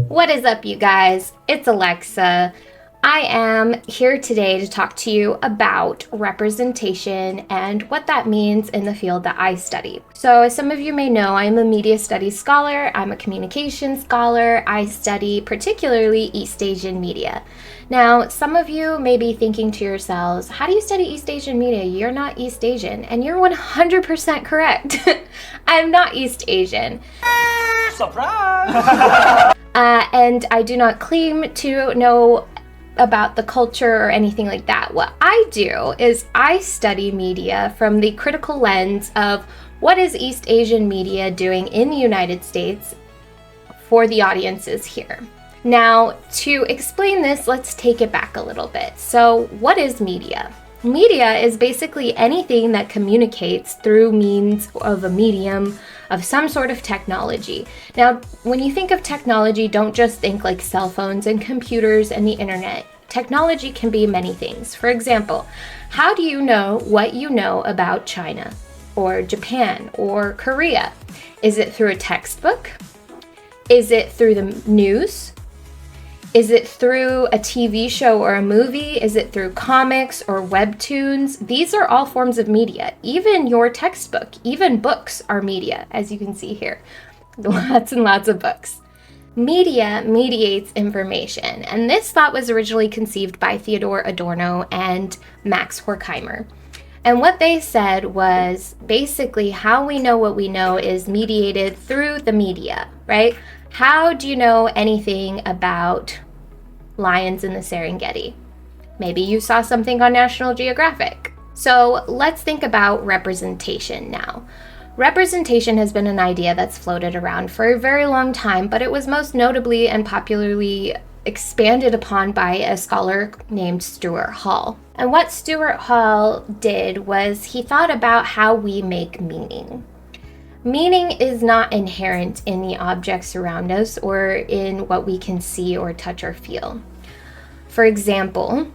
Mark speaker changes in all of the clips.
Speaker 1: What is up, you guys? It's Alexa. I am here today to talk to you about representation and what that means in the field that I study. So, as some of you may know, I'm a media studies scholar, I'm a communications scholar, I study particularly East Asian media. Now, some of you may be thinking to yourselves, how do you study East Asian media? You're not East Asian, and you're 100% correct. I'm not East Asian.
Speaker 2: Surprise!
Speaker 1: And I do not claim to know about the culture or anything like that. What I do is I study media from the critical lens of what is East Asian media doing in the United States for the audiences here. Now, to explain this, let's take it back a little bit. So, what is media? Media is basically anything that communicates through means of a medium of some sort of technology. Now, when you think of technology, don't just think like cell phones and computers and the internet. Technology can be many things. For example, how do you know what you know about China or Japan or Korea? Is it through a textbook? Is it through the news? Is it through a TV show or a movie? Is it through comics or webtoons? These are all forms of media. Even your textbook, even books are media, as you can see here. Lots and lots of books. Media mediates information, and this thought was originally conceived by Theodore Adorno and Max Horkheimer. And what they said was basically how we know what we know is mediated through the media, right? How do you know anything about lions in the Serengeti? Maybe you saw something on National Geographic. So let's think about representation now. Representation has been an idea that's floated around for a very long time, but it was most notably and popularly expanded upon by a scholar named Stuart Hall. And what Stuart Hall did was he thought about how we make meaning. Meaning is not inherent in the objects around us or in what we can see or touch or feel. For example,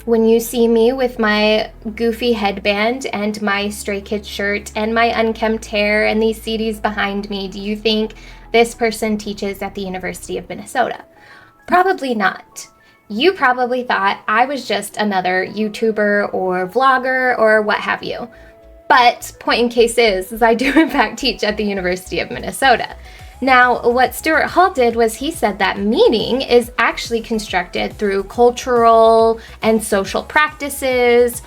Speaker 1: when you see me with my goofy headband and my Stray Kids shirt and my unkempt hair and these CDs behind me, do you think this person teaches at the University of Minnesota? Probably not. You probably thought I was just another YouTuber or vlogger or what have you. But point in case is I do in fact teach at the University of Minnesota. Now, what Stuart Hall did was he said that meaning is actually constructed through cultural and social practices,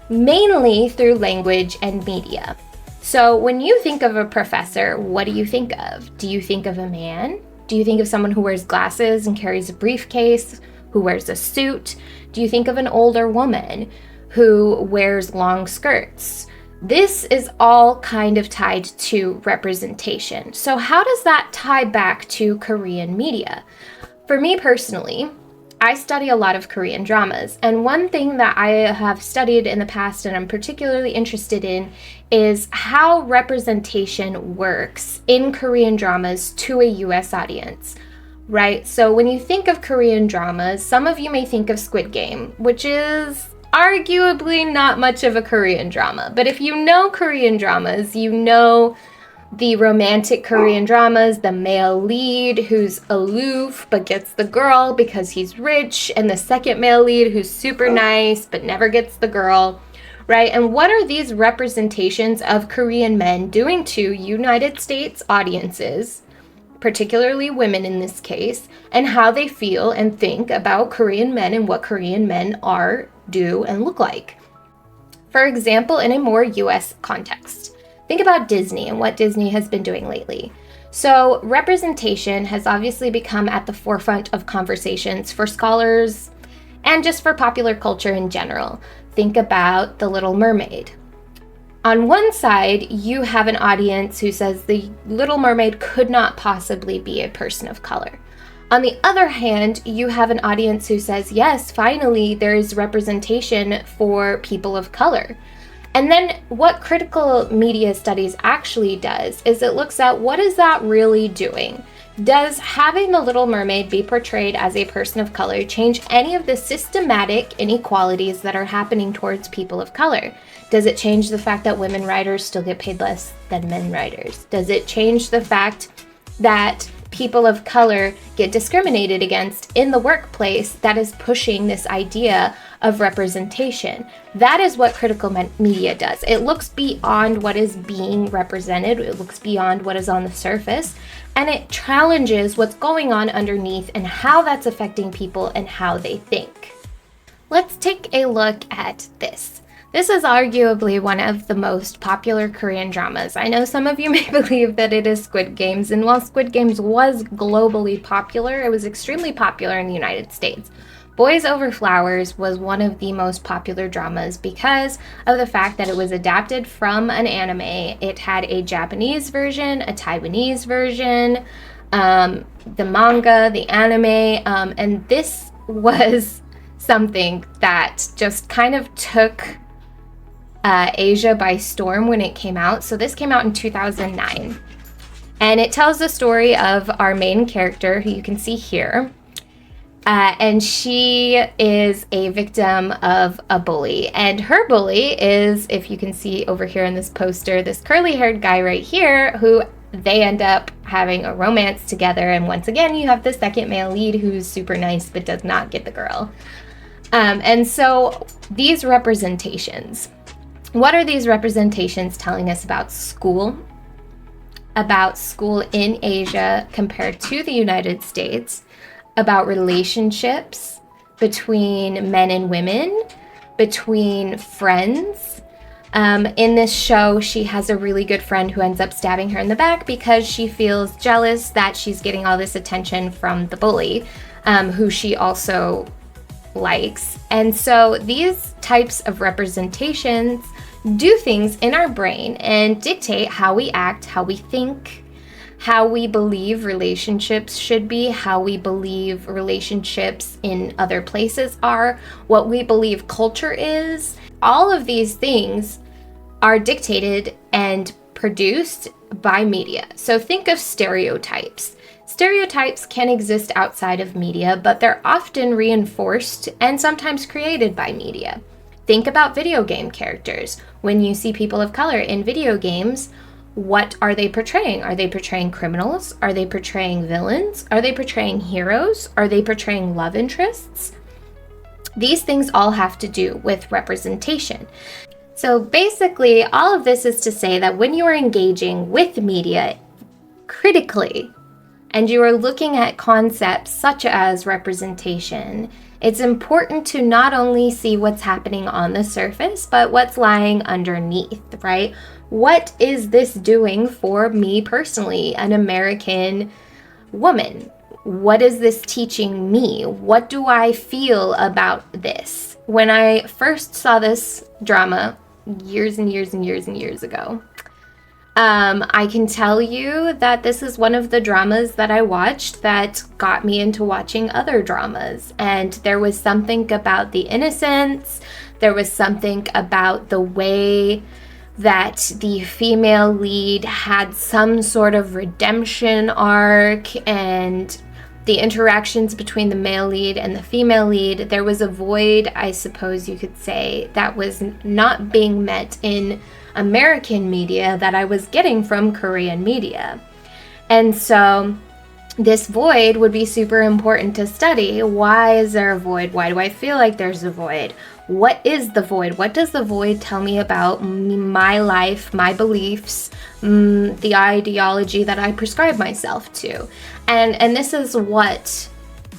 Speaker 1: mainly through language and media. So when you think of a professor, what do you think of? Do you think of a man? Do you think of someone who wears glasses and carries a briefcase, who wears a suit? Do you think of an older woman who wears long skirts? This is all kind of tied to representation. So how does that tie back to Korean media? For me personally, I study a lot of Korean dramas, and one thing that I have studied in the past and I'm particularly interested in is how representation works in Korean dramas to a US audience. Right? So when you think of Korean dramas, some of you may think of Squid Game, which is arguably not much of a Korean drama. But if you know Korean dramas, you know the romantic Korean dramas, the male lead who's aloof but gets the girl because he's rich, and the second male lead who's super nice but never gets the girl, right? And what are these representations of Korean men doing to United States audiences, particularly women in this case, and how they feel and think about Korean men and what Korean men are, do, and look like? For example, in a more US context, think about Disney and what Disney has been doing lately. So representation has obviously become at the forefront of conversations for scholars and just for popular culture in general. Think about The Little Mermaid. On one side, you have an audience who says the Little Mermaid could not possibly be a person of color. On the other hand, you have an audience who says, yes, finally, there is representation for people of color. And then what critical media studies actually does is it looks at what is that really doing? Does having the Little Mermaid be portrayed as a person of color change any of the systematic inequalities that are happening towards people of color? Does it change the fact that women writers still get paid less than men writers? Does it change the fact that people of color get discriminated against in the workplace that is pushing this idea of representation. That is what critical media does. It looks beyond what is being represented, it looks beyond what is on the surface, and it challenges what's going on underneath and how that's affecting people and how they think. Let's take a look at this. This is arguably one of the most popular Korean dramas. I know some of you may believe that it is Squid Games, and while Squid Games was globally popular, it was extremely popular in the United States. Boys Over Flowers was one of the most popular dramas because of the fact that it was adapted from an anime. It had a Japanese version, a Taiwanese version, the manga, the anime, and this was something that just kind of took Asia by storm when it came out. So this came out in 2009. And it tells the story of our main character, who you can see here. And she is a victim of a bully. And her bully is, if you can see over here in this poster, this curly-haired guy right here, who they end up having a romance together. And once again, you have the second male lead who's super nice but does not get the girl. And so these representations, what are these representations telling us about school in Asia compared to the United States, about relationships between men and women, between friends? In this show, she has a really good friend who ends up stabbing her in the back because she feels jealous that she's getting all this attention from the bully, who she also likes. And so these types of representations do things in our brain and dictate how we act, how we think, how we believe relationships should be, how we believe relationships in other places are, what we believe culture is. All of these things are dictated and produced by media. So think of stereotypes. Stereotypes can exist outside of media, but they're often reinforced and sometimes created by media. Think about video game characters. When you see people of color in video games, what are they portraying? Are they portraying criminals? Are they portraying villains? Are they portraying heroes? Are they portraying love interests? These things all have to do with representation. So basically, all of this is to say that when you are engaging with media critically, and you are looking at concepts such as representation, it's important to not only see what's happening on the surface, but what's lying underneath, right? What is this doing for me personally, an American woman? What is this teaching me? What do I feel about this? When I first saw this drama years and years and years and years ago, I can tell you that this is one of the dramas that I watched that got me into watching other dramas. And there was something about the innocence, there was something about the way that the female lead had some sort of redemption arc, and the interactions between the male lead and the female lead, there was a void, I suppose you could say, that was not being met in American media that I was getting from Korean media. And so this void would be super important to study. Why is there a void? Why do I feel like there's a void? What is the void? What does the void tell me about my life, my beliefs, the ideology that I prescribe myself to? And this is what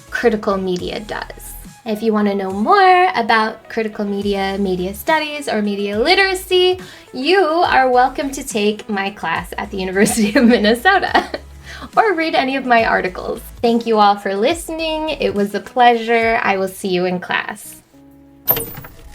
Speaker 1: critical media does. If you want to know more about critical media, media studies, or media literacy, you are welcome to take my class at the University of Minnesota or read any of my articles. Thank you all for listening. It was a pleasure. I will see you in class.